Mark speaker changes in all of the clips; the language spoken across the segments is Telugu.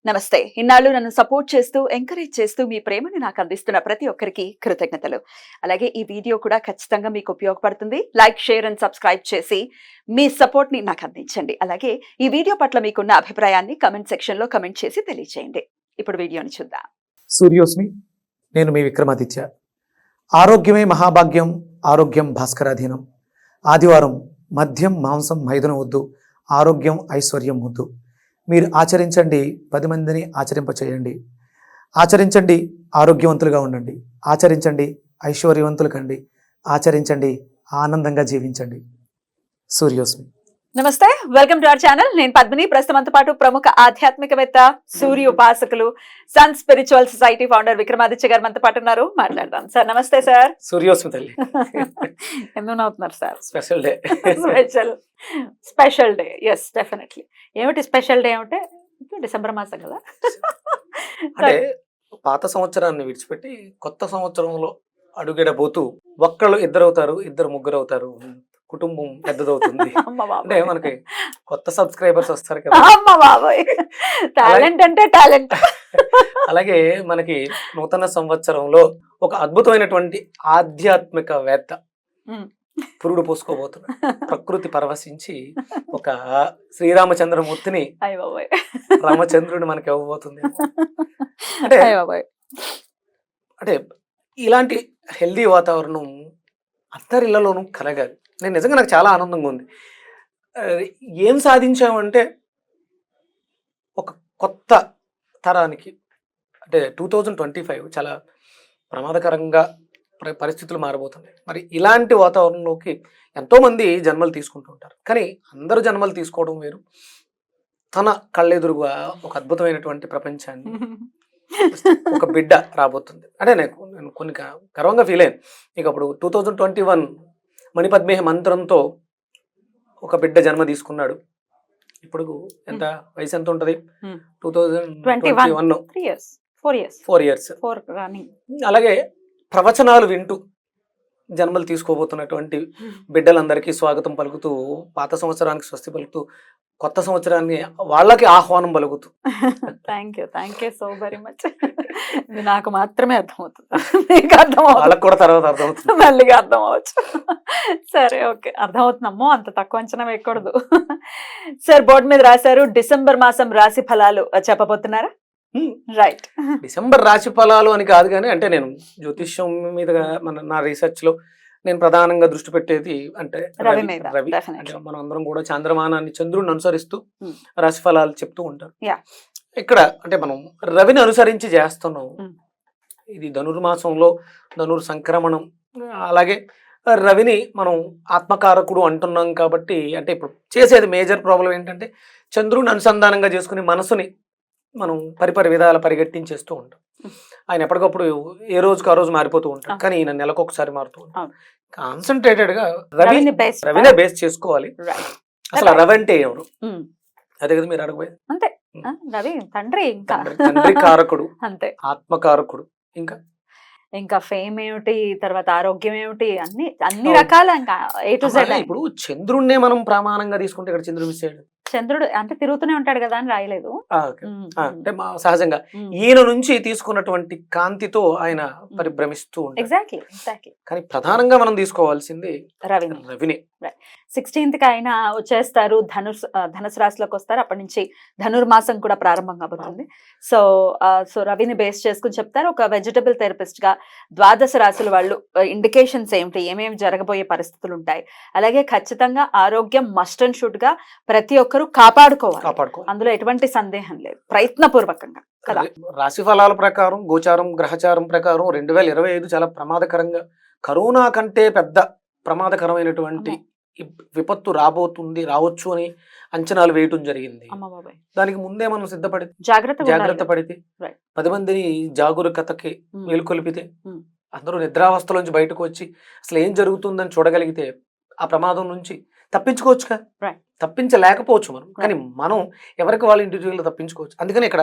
Speaker 1: నమస్తే. ఇన్నాళ్ళు నన్ను సపోర్ట్ చేస్తూ, ఎంకరేజ్ చేస్తూ మీ ప్రేమని నాకు అందిస్తున్న ప్రతి ఒక్కరికి కృతజ్ఞతలు. అలాగే ఈ వీడియో కూడా ఖచ్చితంగా మీకు ఉపయోగపడుతుంది. లైక్, షేర్ అండ్ సబ్స్క్రైబ్ చేసి మీ సపోర్ట్‌ని నాకు అందించండి. అలాగే ఈ వీడియో పట్ల మీకున్న అభిప్రాయాన్ని కామెంట్ సెక్షన్‌లో కామెంట్ చేసి తెలియజేయండి. ఇప్పుడు వీడియోని చూద్దాం.
Speaker 2: సూర్యోస్మి, నేను మీ విక్రమాదిత్య. ఆరోగ్యమే మహాభాగ్యం, ఆరోగ్యం భాస్కరాధీనం. ఆదివారం మద్యం, మాంసం, మైదనం వద్దు, ఆరోగ్యం ఐశ్వర్యం వద్దు. మీరు ఆచరించండి, 10 మందిని ఆచరింపచేయండి. ఆచరించండి, ఆరోగ్యవంతులుగా ఉండండి. ఆచరించండి, ఐశ్వర్యవంతులు కండి. ఆచరించండి, ఆనందంగా జీవించండి. సూర్యోస్మి.
Speaker 1: నమస్తే, వెల్కమ్ టు అవర్ ఛానల్. నేను పద్మిని. ప్రస్తుతంతో పాటు ప్రముఖ ఆధ్యాత్మికవేత్త, సూర్య ఉపాసకులు, sun spiritual society founder Vikramaditya garu మనతో పాటు ఉన్నారు. మాట్లాడదాం. సార్ నమస్తే. సార్
Speaker 2: సూర్యోస్మి తల్లి.
Speaker 1: ఎందుకు నవ్వుతున్నారు sir?
Speaker 2: Special day.
Speaker 1: Special day. Yes, definitely. ఏమిటి స్పెషల్ డే అంటే? డిసెంబర్ మాసం కదా.
Speaker 2: అంటే పాత సంవత్సరాన్ని విడిచిపెట్టి కొత్త సంవత్సరంలో అడుగెడబోతూ ఒక్కళ్ళు ఇద్దరు ముగ్గురు అవుతారు, కుటుంబం పెద్దదవుతుంది. అంటే మనకి కొత్త సబ్స్క్రైబర్స్ వస్తారు కదా.
Speaker 1: టాలెంట్ అంటే టాలెంట్.
Speaker 2: అలాగే మనకి నూతన సంవత్సరంలో ఒక అద్భుతమైనటువంటి ఆధ్యాత్మికవేత్త పురుడు పోసుకోబోతున్నాడు. ప్రకృతి పరవశించి ఒక శ్రీరామచంద్రమూర్తిని, రామచంద్రుని మనకి ఇవ్వబోతుంది. అంటే ఇలాంటి హెల్దీ వాతావరణం అందరిళ్లలోనూ కలగాలి. నేను నిజంగా నాకు చాలా ఆనందంగా ఉంది. ఏం సాధించామంటే ఒక కొత్త తరానికి, అంటే 2025 చాలా ప్రమాదకరంగా పరిస్థితులు మారబోతున్నాయి. మరి ఇలాంటి వాతావరణంలోకి ఎంతోమంది జన్మలు తీసుకుంటూ ఉంటారు. కానీ అందరూ జన్మలు తీసుకోవడం వేరు. తన కళ్ళెదురుగా ఒక అద్భుతమైనటువంటి ప్రపంచాన్ని, ఒక బిడ్డ రాబోతుంది. అంటే నేను కొన్ని గర్వంగా ఫీల్ అయ్యాను. ఇక అప్పుడు 2021 మణిపద్మేహ మంత్రంతో ఒక బిడ్డ జన్మ తీసుకున్నాడు. ఇప్పుడు ఎంత వయసు ఎంత ఉంటది? 2021 4 ఇయర్స్. అలాగే ప్రవచనాలు వింటూ జన్మలు తీసుకోబోతున్నటువంటి బిడ్డలందరికీ స్వాగతం పలుకుతూ, పాత సంవత్సరానికి స్వస్తి పలుకుతూ, కొత్త సంవత్సరాన్ని వాళ్ళకి ఆహ్వానం పలుకుతూ.
Speaker 1: Thank you so very much. ఇది నాకు మాత్రమే అర్థమవుతుంది, మీకు అర్థం
Speaker 2: వాళ్ళకి కూడా తర్వాత అర్థమవుతుంది,
Speaker 1: మళ్ళీగా అర్థం అవ్వచ్చు. సరే, ఓకే, అర్థమవుతుందమ్మో, అంత తక్కువ అంచనా వేయకూడదు. సార్, బోర్డు మీద రాశారు డిసెంబర్ మాసం రాశి ఫలాలు చెప్పబోతున్నారా? రైట్.
Speaker 2: డిసెంబర్ రాశి ఫలాలు అని కాదు, కానీ అంటే నేను జ్యోతిష్యం మీద నా రీసెర్చ్ లో నేను ప్రధానంగా దృష్టి పెట్టేది అంటే రవి. అంటే మనం అందరం కూడా చంద్రమానాన్ని, చంద్రుడిని అనుసరిస్తూ రాశి ఫలాలు చెప్తూ ఉంటారు. ఇక్కడ అంటే మనం రవిని అనుసరించి చేస్తున్నాం. ఇది ధనుర్మాసంలో ధనుర్ సంక్రమణం. అలాగే రవిని మనం ఆత్మకారకుడు అంటున్నాం కాబట్టి, అంటే ఇప్పుడు చేసేది మేజర్ ప్రాబ్లం ఏంటంటే చంద్రుడిని అనుసంధానంగా చేసుకుని మనసుని మనం పరిపరి విధాల పరిగెట్టించేస్తూ ఉంటాం. ఆయన ఎప్పటికప్పుడు ఏ రోజుకు ఆ రోజు మారిపోతూ ఉంటాం, కానీ ఈయన నెలకొకసారి మారుతూ ఉంటాం. కాన్సన్ట్రేటెడ్ గా రవినే బేస్ చేసుకోవాలి. అసలు రవి అంటే ఎవరు? అదే కదా మీరు అడగబోయేది.
Speaker 1: అంతే, రవి తండ్రి,
Speaker 2: తండ్రి కారకుడు, అంతే, ఆత్మకారకుడు. ఇంకా
Speaker 1: ఫేమ్ ఏమిటి, తర్వాత ఆరోగ్యం ఏమిటి, అన్ని రకాల ఏ టు జెడ్.
Speaker 2: ఇప్పుడు చంద్రుడినే మనం ప్రమాణంగా తీసుకుంటే ఇక్కడ చంద్రుడు మిస్ అయ్యాడు.
Speaker 1: చంద్రుడు అంటే తిరుగుతూనే ఉంటాడు కదా అని రాయలేదు.
Speaker 2: అంటే సహజంగా ఈయన నుంచి తీసుకున్నటువంటి కాంతితో ఆయన పరిభ్రమిస్తూ ఉంటాడు.
Speaker 1: ఎగ్జాక్ట్లీ.
Speaker 2: కానీ ప్రధానంగా మనం తీసుకోవాల్సింది రవిని.
Speaker 1: 16th కి ఆయన వచ్చేస్తారు, ధనుసు రాశిలోకి వస్తారు. అప్పటి నుంచి ధనుర్మాసం కూడా ప్రారంభం కాబోతుంది. సో రవిని బేస్ చేసుకుని చెప్తారు. ఒక వెజిటబుల్ థెరపిస్ట్ గా 12 రాశుల వాళ్ళు ఇండికేషన్స్ ఏమిటి, ఏమేమి జరగబోయే పరిస్థితులు ఉంటాయి, అలాగే ఖచ్చితంగా ఆరోగ్యం మస్ట్ అండ్ షుడ్ గా ప్రతి ఒక్కరూ కాపాడుకోవాలి. అందులో ఎటువంటి సందేహం లేదు, ప్రయత్నపూర్వకంగా కదా.
Speaker 2: రాశి ఫలాల ప్రకారం, గోచారం గ్రహచారం ప్రకారం 2025 చాలా ప్రమాదకరంగా, కరోనా కంటే పెద్ద ప్రమాదకరమైనటువంటి విపత్తు రావచ్చు అని అంచనాలు వేయటం జరిగింది. దానికి ముందే మనం సిద్ధపడి జాగ్రత్త పడితే, 10 మందిని జాగరూకతకి మేలుకొల్పితే, అందరూ నిద్రావస్థలోంచి బయటకు వచ్చి అసలు ఏం జరుగుతుందని చూడగలిగితే ఆ ప్రమాదం నుంచి తప్పించుకోవచ్చుగా. తప్పించలేకపోవచ్చు మనం, కానీ మనం ఎవరికి వాళ్ళ ఇండివిజువల్ తప్పించుకోవచ్చు. అందుకని ఇక్కడ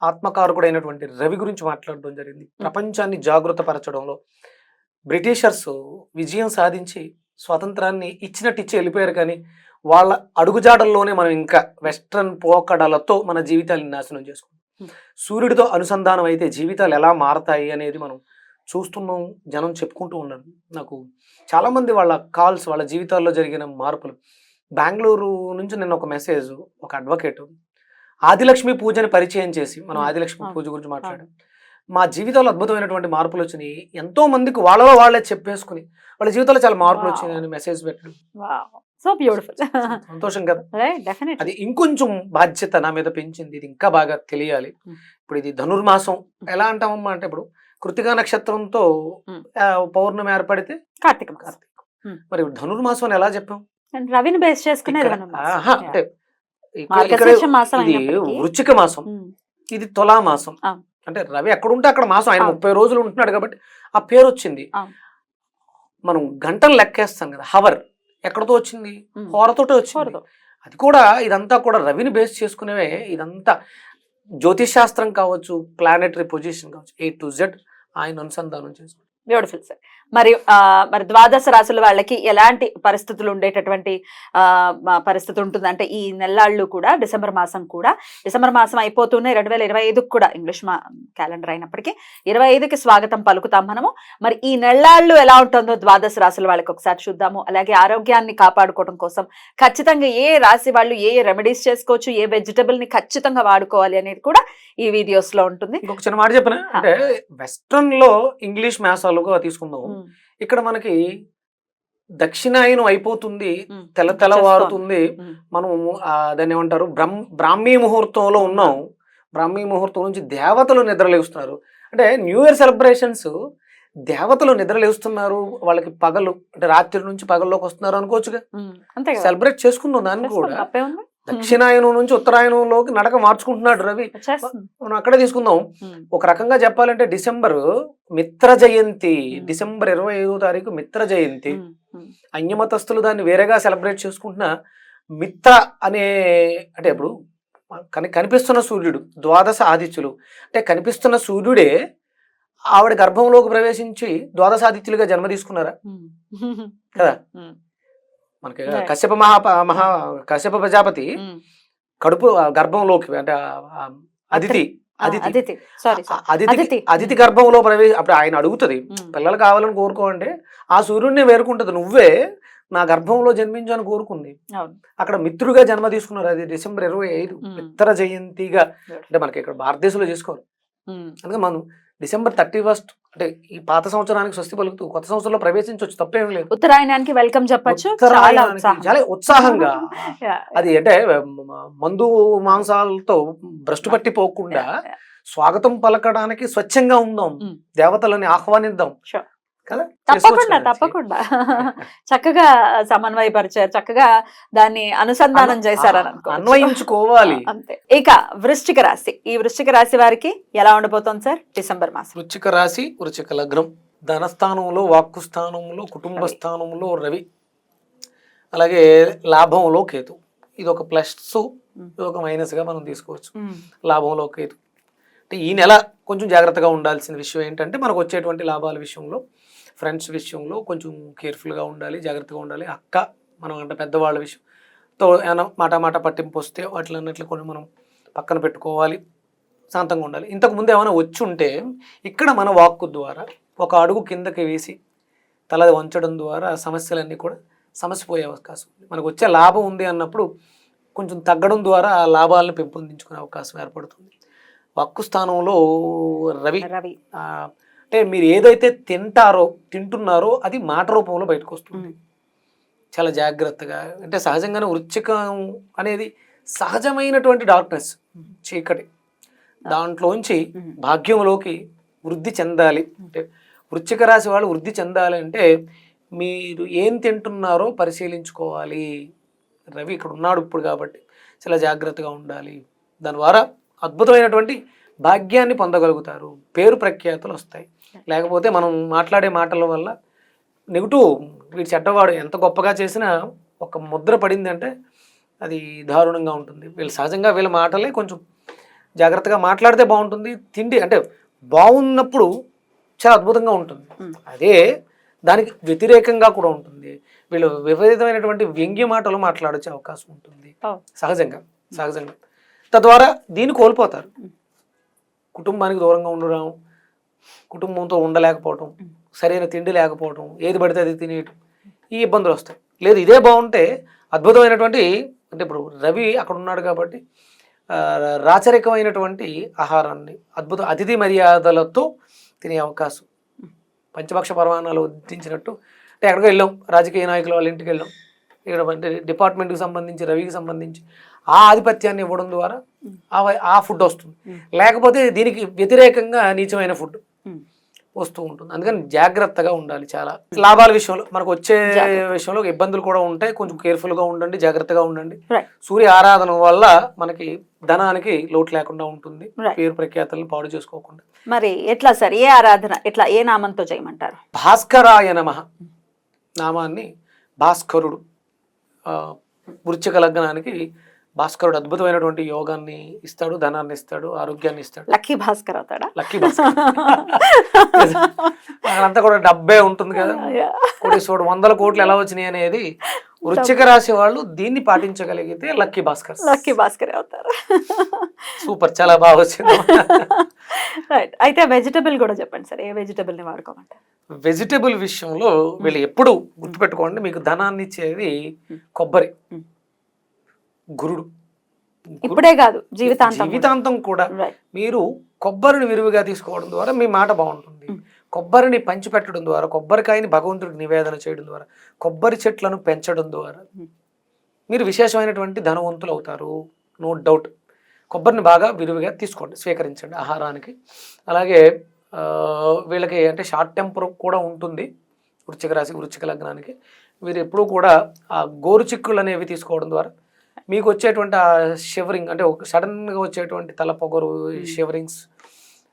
Speaker 2: ఆత్మకారకుడైనటువంటి రవి గురించి మాట్లాడడం జరిగింది. ప్రపంచాన్ని జాగృత పరచడంలో బ్రిటిషర్స్ విజయం సాధించి స్వాతంత్రాన్ని ఇచ్చినట్టు ఇచ్చి వెళ్ళిపోయారు, కానీ వాళ్ళ అడుగుజాడల్లోనే మనం ఇంకా వెస్ట్రన్ పోకడలతో మన జీవితాన్ని నాశనం చేసుకుంటాం. సూర్యుడితో అనుసంధానం అయితే జీవితాలు ఎలా మారతాయి అనేది మనం చూస్తున్నాం, జనం చెప్పుకుంటూ ఉన్నారు. నాకు చాలామంది వాళ్ళ కాల్స్, వాళ్ళ జీవితాల్లో జరిగిన మార్పులు. బెంగళూరు నుంచి నిన్న ఒక మెసేజ్, ఒక అడ్వకేట్ ఆదిలక్ష్మి పూజని పరిచయం చేసి, మనం ఆదిలక్ష్మి పూజ గురించి మాట్లాడాం. మా జీవితాల్లో అద్భుతమైనటువంటి మార్పులు వచ్చినాయి, ఎంతో మందికి వాళ్ళలో వాళ్ళే చెప్పేసుకుని వాళ్ళ జీవితంలో చాలా మార్పులు వచ్చినాయని మెసేజ్ పెట్టడం
Speaker 1: సో బ్యూటిఫుల్.
Speaker 2: సంతోషం కదా. అది ఇంకొంచెం బాధ్యత నా మీద పెంచింది, ఇది ఇంకా బాగా తెలియాలి. ఇప్పుడు ఇది ధనుర్మాసం ఎలా అంటామమ్మా అంటే, ఇప్పుడు కృతికా నక్షత్రంతో పౌర్ణమి ఏర్పడితే కార్తీక. మరి ధనుర్మాసం అని ఎలా చెప్పాం?
Speaker 1: రవిని బేస్ చేసుకునే
Speaker 2: అంటే వృచ్చిక మాసం, ఇది తులామాసం. అంటే రవి ఎక్కడుంటే అక్కడ మాసం, ఆయన 30 రోజులు ఉంటున్నాడు కాబట్టి ఆ పేరు వచ్చింది. మనం గంటలు లెక్కేస్తాం కదా, హవర్ ఎక్కడతో వచ్చింది? హోరతోటే వచ్చింది. అది కూడా ఇదంతా కూడా రవిని బేస్ చేసుకునేవే. ఇదంతా జ్యోతిష్ శాస్త్రం కావచ్చు, ప్లానెటరీ పొజిషన్ కావచ్చు, A to Z ఆయన అనుసంధానం చేసుకుంటాం.
Speaker 1: Beautiful sir. మరి ద్వాదశ రాశుల వాళ్ళకి ఎలాంటి పరిస్థితులు ఉండేటటువంటి పరిస్థితి ఉంటుంది అంటే, ఈ నెల్లాళ్ళు కూడా డిసెంబర్ మాసం అయిపోతూనే 2025 కూడా ఇంగ్లీష్ క్యాలెండర్ అయినప్పటికీ 25కి స్వాగతం పలుకుతాం మనము. మరి ఈ నెల్లాళ్ళు ఎలా ఉంటుందో ద్వాదశ రాశుల వాళ్ళకి ఒకసారి చూద్దాము. అలాగే ఆరోగ్యాన్ని కాపాడుకోవడం కోసం ఖచ్చితంగా ఏ రాశి వాళ్ళు ఏ రెమెడీస్ చేసుకోవచ్చు, ఏ వెజిటబుల్ ని ఖచ్చితంగా వాడుకోవాలి అనేది కూడా ఈ వీడియోస్ లో ఉంటుంది.
Speaker 2: ఇంకొక చిన్న మాట చెప్పిన అంటే, వెస్ట్రన్ లో ఇంగ్లీష్ మాసాలుగా తీసుకుందాం, ఇక్కడ మనకి దక్షిణాయనం అయిపోతుంది, తెల్లవారుతుంది, మనం దాన్ని ఏమంటారు బ్రాహ్మీ ముహూర్తంలో ఉన్నాం. బ్రాహ్మీ ముహూర్తం నుంచి దేవతలు నిద్రలేస్తున్నారు. అంటే న్యూ ఇయర్ సెలబ్రేషన్స్ దేవతలు నిద్రలేస్తున్నారు, వాళ్ళకి పగలు అంటే రాత్రి నుంచి పగల్లోకి వస్తున్నారు అనుకోవచ్చుగా. సెలబ్రేట్ చేసుకుందాం దాన్ని కూడా. దక్షిణాయనం నుంచి ఉత్తరాయణంలోకి నడక మార్చుకుంటున్నాడు రవి. మనం అక్కడే తీసుకుందాం. ఒక రకంగా చెప్పాలంటే డిసెంబర్ మిత్ర జయంతి, డిసెంబర్ 25వ తారీఖు మిత్ర జయంతి. అన్యమతస్థులు దాన్ని వేరేగా సెలబ్రేట్ చేసుకుంటున్నా మిత్ర అనే, అంటే ఇప్పుడు కనిపిస్తున్న సూర్యుడు, ద్వాదశ ఆదిత్యులు అంటే కనిపిస్తున్న సూర్యుడే ఆవిడ గర్భంలోకి ప్రవేశించి ద్వాదశ ఆదిత్యులుగా జన్మ తీసుకున్నారా కదా. మనకి కశ్యప ప్రజాపతి కడుపు గర్భంలోకి అంటే అదితి గర్భంలో అప్పుడు ఆయన అడుగుతుంది, పిల్లలు కావాలని కోరుకోండి, ఆ సూర్యుడిని వేరుకుంటది, నువ్వే నా గర్భంలో జన్మించని కోరుకుంది. అక్కడ మిత్రుగా జన్మ తీసుకున్నారు. అది డిసెంబర్ 25 మిత్ర జయంతిగా, అంటే మనకి ఇక్కడ భారతదేశంలో చేసుకోరు. అందుకే మనం డిసెంబర్ 31 అంటే ఈ పాత సంవత్సరానికి స్వస్తి పలుకుతూ కొత్త సంవత్సరంలో ప్రవేశించవచ్చు, తప్పేం లేదు.
Speaker 1: ఉత్తరాయణానికి వెల్కమ్ చెప్పొచ్చు,
Speaker 2: చాలా ఉత్సాహంగా. అది అంటే మందు మాంసాలతో భ్రష్టు పట్టిపోకుండా స్వాగతం పలకడానికి స్వచ్ఛంగా ఉందాం, దేవతలని ఆహ్వానిద్దాం కదా.
Speaker 1: తప్పకుండా చక్కగా సమన్వయపరిచారు, చక్కగా దాన్ని అనుసంధానం చేశారని
Speaker 2: అన్వయించుకోవాలి.
Speaker 1: అంతే. ఇక వృశ్చిక రాశి, ఈ వృశ్చిక రాశి వారికి ఎలా ఉండబోతోంది సార్ డిసెంబర్ మాసం?
Speaker 2: వృశ్చిక రాశి, వృశ్చిక లగ్నం, ధనస్థానంలో, వాక్కు స్థానంలో, కుటుంబ స్థానంలో రవి, అలాగే లాభంలో కేతు. ఇది ఒక ప్లస్, ఇది ఒక మైనస్ గా మనం తీసుకోవచ్చు. లాభంలో కేతు అంటే ఈ నెల కొంచెం జాగ్రత్తగా ఉండాల్సిన విషయం ఏంటంటే, మనకు వచ్చేటువంటి లాభాల విషయంలో, ఫ్రెండ్స్ విషయంలో కొంచెం కేర్ఫుల్గా ఉండాలి, జాగ్రత్తగా ఉండాలి. అక్క మనం అంటే పెద్దవాళ్ళ విషయంతో ఏమైనా మాట పట్టింపు వస్తే వాటిలో అన్నట్లు కొన్ని మనం పక్కన పెట్టుకోవాలి, శాంతంగా ఉండాలి. ఇంతకుముందు ఏమైనా వచ్చి ఉంటే ఇక్కడ మన వాక్కు ద్వారా ఒక అడుగు కిందకి వేసి తల వంచడం ద్వారా సమస్యలన్నీ కూడా సమస్యపోయే అవకాశం ఉంది. మనకు వచ్చే లాభం ఉంది అన్నప్పుడు కొంచెం తగ్గడం ద్వారా ఆ లాభాలను పెంపొందించుకునే అవకాశం ఏర్పడుతుంది. వాక్కు స్థానంలో రవి అంటే మీరు ఏదైతే తింటున్నారో అది మాట రూపంలో బయటకు వస్తుంది. చాలా జాగ్రత్తగా, అంటే సహజంగానే వృశ్చికం అనేది సహజమైనటువంటి డార్క్నెస్, చీకటి, దాంట్లోంచి భాగ్యంలోకి వృద్ధి చెందాలి. అంటే వృశ్చిక రాశి వాళ్ళు వృద్ధి చెందాలి అంటే మీరు ఏం తింటున్నారో పరిశీలించుకోవాలి. రవి ఇక్కడ ఉన్నాడు ఇప్పుడు కాబట్టి చాలా జాగ్రత్తగా ఉండాలి. దాని ద్వారా అద్భుతమైనటువంటి భాగ్యాన్ని పొందగలుగుతారు, పేరు ప్రఖ్యాతులు వస్తాయి. లేకపోతే మనం మాట్లాడే మాటల వల్ల నెగిటివ్, వీడు చెడ్డవాడు ఎంత గొప్పగా చేసినా ఒక ముద్ర పడిందంటే అది దారుణంగా ఉంటుంది. వీళ్ళు సహజంగా వీళ్ళ మాటలే కొంచెం జాగ్రత్తగా మాట్లాడితే బాగుంటుంది. తిండి అంటే బాగున్నప్పుడు చాలా అద్భుతంగా ఉంటుంది, అదే దానికి వ్యతిరేకంగా కూడా ఉంటుంది. వీళ్ళు విపరీతమైనటువంటి వ్యంగ్య మాటలు మాట్లాడొచ్చే అవకాశం ఉంటుంది సహజంగా. తద్వారా దీన్ని కోల్పోతారు. కుటుంబానికి దూరంగా ఉండడం, కుటుంబంతో ఉండలేకపోవటం, సరైన తిండి లేకపోవటం, ఏది పడితే అది తినేయటం, ఈ ఇబ్బందులు వస్తాయి. లేదు ఇదే బాగుంటే అద్భుతమైనటువంటి, అంటే ఇప్పుడు రవి అక్కడ ఉన్నాడు కాబట్టి రాచరికమైనటువంటి ఆహారాన్ని అతిథి మర్యాదలతో తినే అవకాశం. పంచభక్ష పరమాణాలు వడ్డించినట్టు, అంటే ఎక్కడికో వెళ్ళాం, రాజకీయ నాయకుల వాళ్ళ ఇంటికి వెళ్ళాం, ఇక్కడ అంటే డిపార్ట్మెంట్కి సంబంధించి రవికి సంబంధించి ఆ ఆధిపత్యాన్ని ఇవ్వడం ద్వారా ఆ ఫుడ్ వస్తుంది. లేకపోతే దీనికి వ్యతిరేకంగా నీచమైన ఫుడ్ వస్తూ ఉంటుంది. అందుకని జాగ్రత్తగా ఉండాలి. చాలా లాభాల విషయంలో మనకు వచ్చే విషయంలో ఇబ్బందులు కూడా ఉంటాయి. కొంచెం కేర్ఫుల్గా ఉండండి, జాగ్రత్తగా ఉండండి. సూర్య ఆరాధన వల్ల మనకి ధనానికి లోటు లేకుండా ఉంటుంది, పేరు ప్రఖ్యాతలను పాడు చేసుకోకుండా.
Speaker 1: మరి ఎట్లా సార్, ఏ ఆరాధన ఎట్లా, ఏ నామంతో చేయమంటారు?
Speaker 2: భాస్కరాయ నమః నామాన్ని, భాస్కరుడు వృశ్చిక లగ్నానికి భాస్కరుడు అద్భుతమైనటువంటి యోగాన్ని ఇస్తాడు, ధనాన్ని ఇస్తాడు, ఆరోగ్యాన్ని ఇస్తాడు.
Speaker 1: లక్కీ భాస్కర్ అవుతాడా?
Speaker 2: లక్కీ భాస్కర్ అక్కడంతా కూడా డబ్బే ఉంటుంది కదా, కోటీశ్వరుడు 100 కోట్లు ఎలా వచ్చినాయి అనేది వృశ్చిక రాశి వాళ్ళు దీన్ని పాటించగలిగితే లక్కీ భాస్కర్
Speaker 1: అవుతారు.
Speaker 2: సూపర్, చాలా బాగా వచ్చింది.
Speaker 1: రైట్. అయితే వెజిటబుల్ కూడా చెప్పండి సార్, ఏ వెజిటబుల్ ని వాడుకోమంటారు?
Speaker 2: వెజిటబుల్ విషయంలో వీళ్ళు ఎప్పుడు గుర్తుపెట్టుకోండి, మీకు ధనాన్ని ఇచ్చేది కొబ్బరి, గురుడు.
Speaker 1: ఇప్పుడే కాదు, జీవితాంతం
Speaker 2: కూడా మీరు కొబ్బరిని విరివిగా తీసుకోవడం ద్వారా మీ మాట బాగుంటుంది. కొబ్బరిని పంచిపెట్టడం ద్వారా, కొబ్బరికాయని భగవంతుడికి నివేదన చేయడం ద్వారా, కొబ్బరి చెట్లను పెంచడం ద్వారా మీరు విశేషమైనటువంటి ధనవంతులు అవుతారు, నో డౌట్. కొబ్బరిని బాగా విరివిగా తీసుకోండి, స్వీకరించండి ఆహారానికి. అలాగే వీళ్ళకి అంటే షార్ట్ టెంపర్ కూడా ఉంటుంది వృశ్చిక రాశి, వృశ్చిక లగ్నానికి. వీరు ఎప్పుడూ కూడా ఆ గోరు చిక్కులు అనేవి తీసుకోవడం ద్వారా మీకు వచ్చేటువంటి ఆ షివరింగ్, అంటే ఒక సడన్గా వచ్చేటువంటి తల పొగరు, షివరింగ్స్,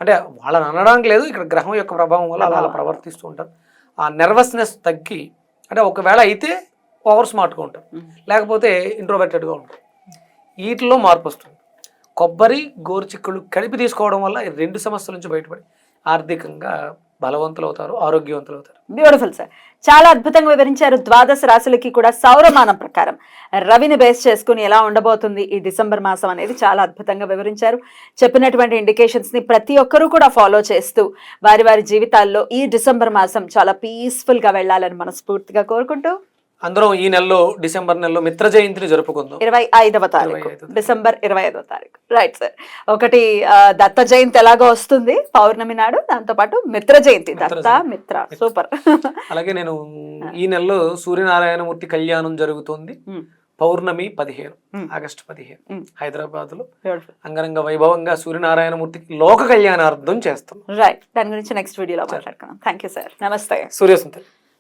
Speaker 2: అంటే వాళ్ళని అనడానికి లేదు, ఇక్కడ గ్రహం యొక్క ప్రభావం వల్ల అలా ప్రవర్తిస్తూ ఉంటారు. ఆ నెర్వస్నెస్ తగ్గి, అంటే ఒకవేళ అయితే ఓవర్ స్మార్ట్గా ఉంటారు, లేకపోతే ఇంట్రోవర్టెడ్గా ఉంటారు. వీటిలో మార్పు వస్తుంది. కొబ్బరి, గోరు చిక్కులు కలిపి తీసుకోవడం వల్ల 2 సమస్యల నుంచి బయటపడి ఆర్థికంగా బలవంతులు అవుతారు, ఆరోగ్యవంతులు అవుతారు.
Speaker 1: బ్యూటిఫుల్ సార్, చాలా అద్భుతంగా వివరించారు. 12 రాశులకి కూడా సౌరమానం ప్రకారం రవిని బేస్ చేసుకుని ఎలా ఉండబోతుంది ఈ డిసెంబర్ మాసం అనేది చాలా అద్భుతంగా వివరించారు. చెప్పినటువంటి ఇండికేషన్స్ ని ప్రతి ఒక్కరూ కూడా ఫాలో చేస్తూ వారి వారి జీవితాల్లో ఈ డిసెంబర్ మాసం చాలా పీస్ఫుల్ గా వెళ్ళాలని మనస్ఫూర్తిగా కోరుకుంటూ
Speaker 2: అందరం ఈ నెలలో, డిసెంబర్ నెలలో మిత్ర జయంతిని జరుపుకుందాం.
Speaker 1: 25వ తారీఖు, డిసెంబర్ 25వ తారీఖు. Right sir. ఒకటి దత్త జయంతి ఎలాగో వస్తుంది పౌర్ణమి నాడు, దాంతో పాటు మిత్ర జయంతి, దత్త మిత్ర, సూపర్.
Speaker 2: అలాగే నేను ఈ నెలలో సూర్యనారాయణమూర్తి కళ్యాణం జరుగుతుంది, పౌర్ణమి 15, ఆగస్టు 15 హైదరాబాద్ లో అంగరంగ వైభవంగా సూర్యనారాయణమూర్తికి లోక కళ్యాణార్థం చేస్తాం.
Speaker 1: రైట్, దాని గురించి నెక్స్ట్ వీడియోలో మాట్లాడుకున్నాం. థ్యాంక్ యూ సార్, నమస్తే.
Speaker 2: సూర్యసుందరి.